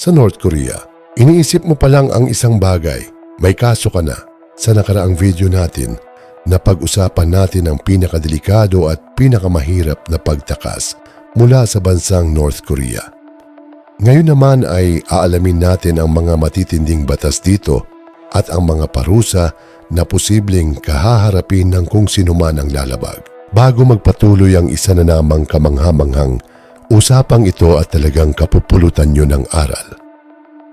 Sa North Korea, iniisip mo pa lang ang isang bagay, may kaso ka na. Sa nakaraang video natin, napag-usapan natin ang pinakadelikado at pinakamahirap na pagtakas mula sa bansang North Korea. Ngayon naman ay aalamin natin ang mga matitinding batas dito at ang mga parusa na posibleng kahaharapin ng kung sino man ang lalabag. Bago magpatuloy ang isa na namang kamangha-manghang usapang ito at talagang kapupulutan nyo ng aral,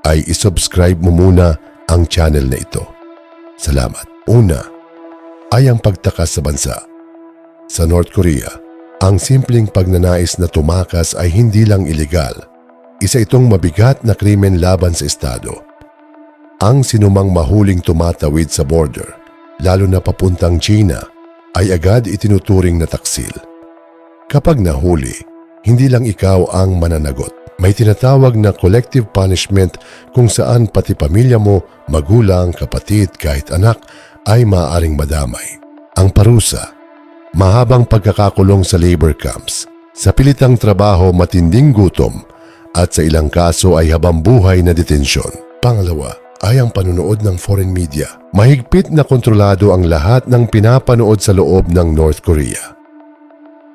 ay isubscribe mo muna ang channel na ito. Salamat. Una ay ang pagtakas sa bansa. Sa North Korea, ang simpleng pagnanais na tumakas ay hindi lang ilegal. Isa itong mabigat na krimen laban sa Estado. Ang sinumang mahuling tumatawid sa border, lalo na papuntang China, ay agad itinuturing na taksil. Kapag nahuli, hindi lang ikaw ang mananagot. May tinatawag na collective punishment kung saan pati pamilya mo, magulang, kapatid, kahit anak ay maaaring madamay. Ang parusa, mahabang pagkakakulong sa labor camps, sa pilitang trabaho, matinding gutom, at sa ilang kaso ay habambuhay na detensyon. Pangalawa ay ang panunood ng foreign media. Mahigpit na kontrolado ang lahat ng pinapanood sa loob ng North Korea.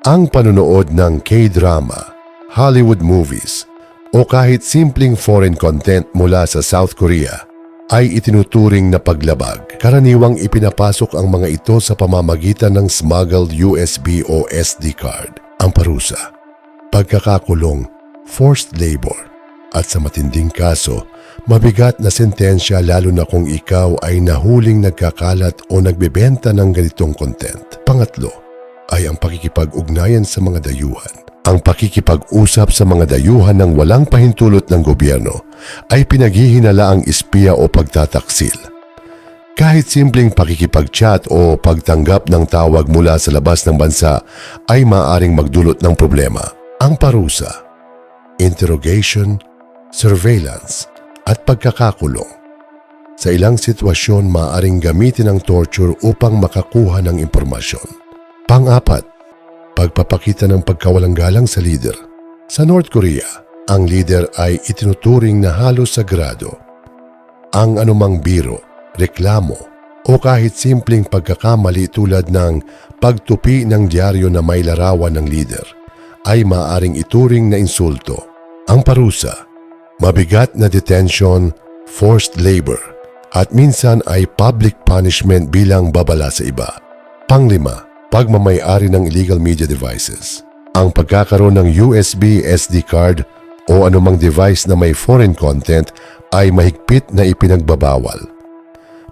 Ang panunood ng K-drama, Hollywood movies, o kahit simpleng foreign content mula sa South Korea ay itinuturing na paglabag. Karaniwang ipinapasok ang mga ito sa pamamagitan ng smuggled USB o SD card. Ang parusa, pagkakakulong, forced labor, at sa matinding kaso, mabigat na sentensya lalo na kung ikaw ay nahuling nagkakalat o nagbebenta ng ganitong content. Pangatlo ay ang pakikipag-ugnayan sa mga dayuhan. Ang pakikipag-usap sa mga dayuhan ng walang pahintulot ng gobyerno ay pinaghihinalaang espiya o pagtataksil. Kahit simpleng pakikipag-chat o pagtanggap ng tawag mula sa labas ng bansa ay maaaring magdulot ng problema. Ang parusa, interrogation, surveillance, at pagkakakulong. Sa ilang sitwasyon, maaaring gamitin ang torture upang makakuha ng impormasyon. Pang-apat, pagpapakita ng pagkawalang galang sa leader. Sa North Korea, ang leader ay itinuturing na halos sagrado. Ang anumang biro, reklamo, o kahit simpleng pagkakamali tulad ng pagtupi ng dyaryo na may larawan ng leader ay maaaring ituring na insulto. Ang parusa, mabigat na detention, forced labor, at minsan ay public punishment bilang babala sa iba. Panglima, pagmamay-ari ng illegal media devices. Ang pagkakaroon ng USB, SD card o anumang device na may foreign content ay mahigpit na ipinagbabawal.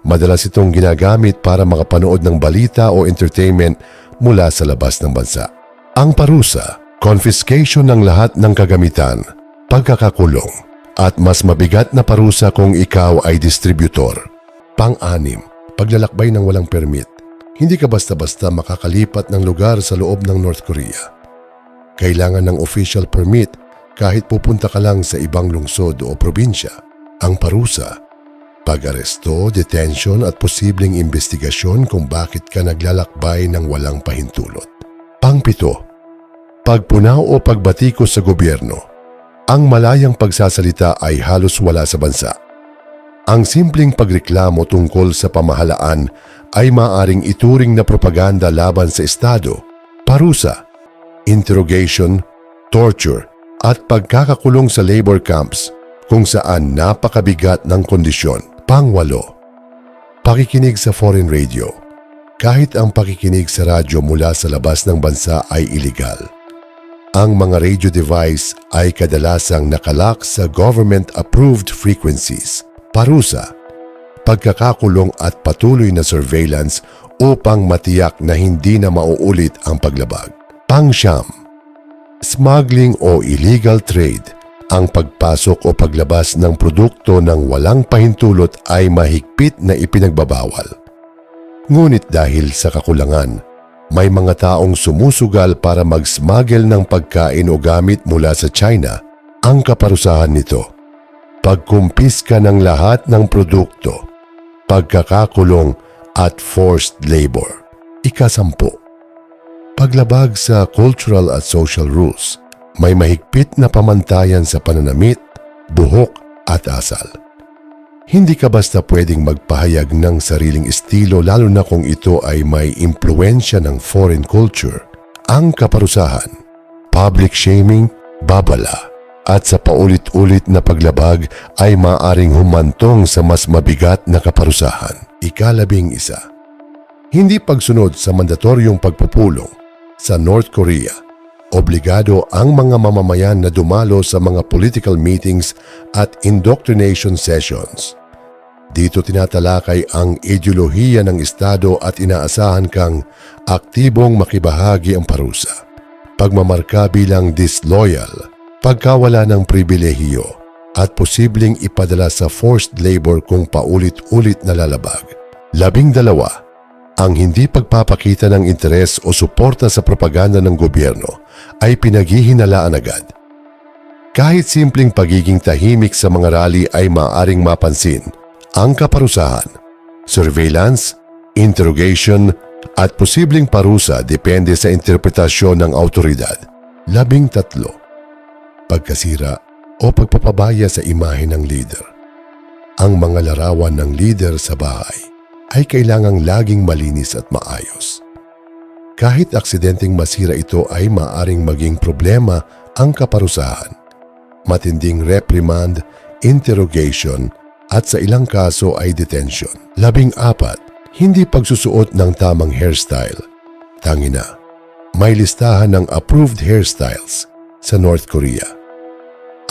Madalas itong ginagamit para makapanood ng balita o entertainment mula sa labas ng bansa. Ang parusa, confiscation ng lahat ng kagamitan, pagkakakulong, at mas mabigat na parusa kung ikaw ay distributor. Pang-anim, paglalakbay ng walang permit. Hindi ka basta-basta makakalipat ng lugar sa loob ng North Korea. Kailangan ng official permit kahit pupunta ka lang sa ibang lungsod o probinsya. Ang parusa, pag-aresto, detention at posibleng investigasyon kung bakit ka naglalakbay ng walang pahintulot. Pang-pito, pagpunaw o pagbatikos sa gobyerno. Ang malayang pagsasalita ay halos wala sa bansa. Ang simpleng pagreklamo tungkol sa pamahalaan ay maaaring ituring na propaganda laban sa Estado, parusa, interrogation, torture, at pagkakakulong sa labor camps kung saan napakabigat ng kondisyon. Pang-walo, pakikinig sa foreign radio. Kahit ang pakikinig sa radyo mula sa labas ng bansa ay iligal. Ang mga radio device ay kadalasang nakalock sa government-approved frequencies. Parusa, pagkakakulong at patuloy na surveillance upang matiyak na hindi na mauulit ang paglabag. Pang-siyam, smuggling o illegal trade. Ang pagpasok o paglabas ng produkto ng walang pahintulot ay mahigpit na ipinagbabawal. Ngunit dahil sa kakulangan, may mga taong sumusugal para mag-smuggle ng pagkain o gamit mula sa China. Ang kaparusahan nito, pagkumpiska ng lahat ng produkto, pagkakakulong at forced labor. Ika-10, paglabag sa cultural at social rules. May mahigpit na pamantayan sa pananamit, buhok at asal. Hindi ka basta pwedeng magpahayag ng sariling estilo lalo na kung ito ay may impluensya ng foreign culture. Ang kaparusahan, public shaming, babala, at sa paulit-ulit na paglabag ay maaaring humantong sa mas mabigat na kaparusahan. Ika-11. Hindi pagsunod sa mandatoryong pagpupulong. Sa North Korea, obligado ang mga mamamayan na dumalo sa mga political meetings at indoctrination sessions. Dito tinatalakay ang ideolohiya ng Estado at inaasahan kang aktibong makibahagi ang parusa. Pagmamarka bilang disloyal, pagkawala ng pribilehiyo, at posibleng ipadala sa forced labor kung paulit-ulit na lalabag. 12. Ang hindi pagpapakita ng interes o suporta sa propaganda ng gobyerno ay pinaghihinalaan agad. Kahit simpleng pagiging tahimik sa mga rally ay maaaring mapansin. Ang kaparusahan, surveillance, interrogation, at posibleng parusa depende sa interpretasyon ng autoridad. 13. Pagkasira o pagpapabaya sa imahe ng leader. Ang mga larawan ng leader sa bahay ay kailangang laging malinis at maayos. Kahit aksidenteng masira ito ay maaaring maging problema ang kaparusahan. Matinding reprimand, interrogation, at sa ilang kaso ay detention. 14. Hindi pagsusuot ng tamang hairstyle. Tangina, may listahan ng approved hairstyles sa North Korea.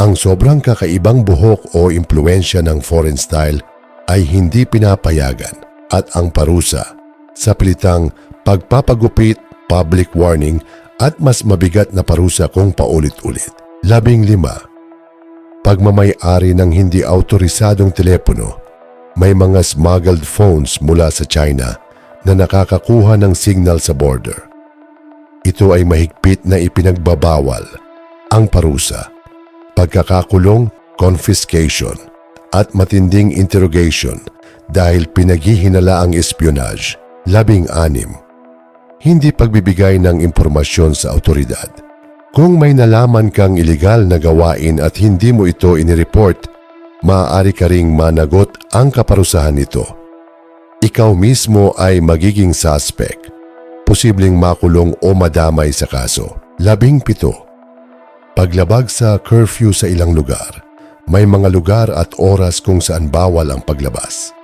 Ang sobrang kakaibang buhok o impluensya ng foreign style ay hindi pinapayagan at ang parusa sa pilitang pagpapagupit, public warning at mas mabigat na parusa kung paulit-ulit. 15. Pagmamay-ari ng hindi autorisadong telepono. May mga smuggled phones mula sa China na nakakakuha ng signal sa border. Ito ay mahigpit na ipinagbabawal. Ang parusa, pagkakakulong, confiscation, at matinding interrogation dahil pinaghihinala ang espionage. 16. Hindi pagbibigay ng impormasyon sa autoridad. Kung may nalaman kang ilegal na gawain at hindi mo ito inireport, maaari ka ring managot ang kaparusahan nito. Ikaw mismo ay magiging suspect, posibleng makulong o madamay sa kaso. 17. Paglabag sa curfew sa ilang lugar. May mga lugar at oras kung saan bawal ang paglabas.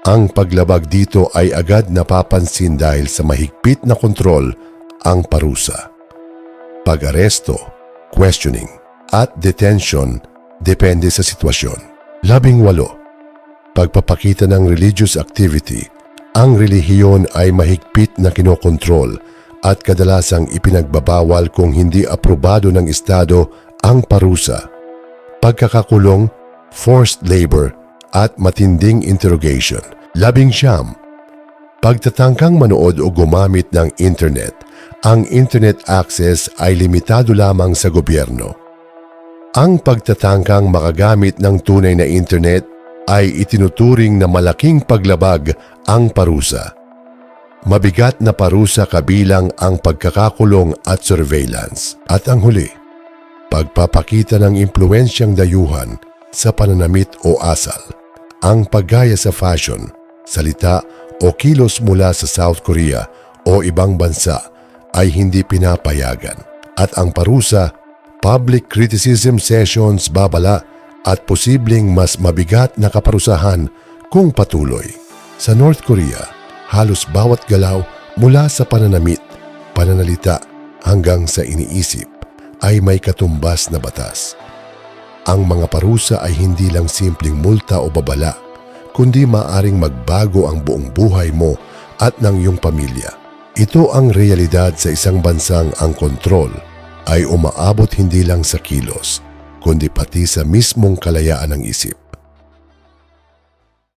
Ang paglabag dito ay agad napapansin dahil sa mahigpit na kontrol ang parusa. Pag-aresto, questioning, at detention depende sa sitwasyon. 18. Pagpapakita ng religious activity. Ang relihiyon ay mahigpit na kinokontrol at kadalasang ipinagbabawal kung hindi aprobado ng Estado ang parusa. Pagkakakulong, forced labor, at matinding interrogation. 19. Pagtatangkang manood o gumamit ng internet. Ang internet access ay limitado lamang sa gobyerno. Ang pagtatangkang makagamit ng tunay na internet ay itinuturing na malaking paglabag ang parusa. Mabigat na parusa kabilang ang pagkakakulong at surveillance. At ang huli, pagpapakita ng impluensyang dayuhan sa pananamit o asal. Ang paggaya sa fashion, salita o kilos mula sa South Korea o ibang bansa ay hindi pinapayagan. At ang parusa, public criticism sessions, babala at posibleng mas mabigat na kaparusahan kung patuloy. Sa North Korea, halos bawat galaw mula sa pananamit, pananalita hanggang sa iniisip ay may katumbas na batas. Ang mga parusa ay hindi lang simpleng multa o babala, kundi maaring magbago ang buong buhay mo at ng iyong pamilya. Ito ang realidad sa isang bansang ang kontrol ay umaabot hindi lang sa kilos, kundi pati sa mismong kalayaan ng isip.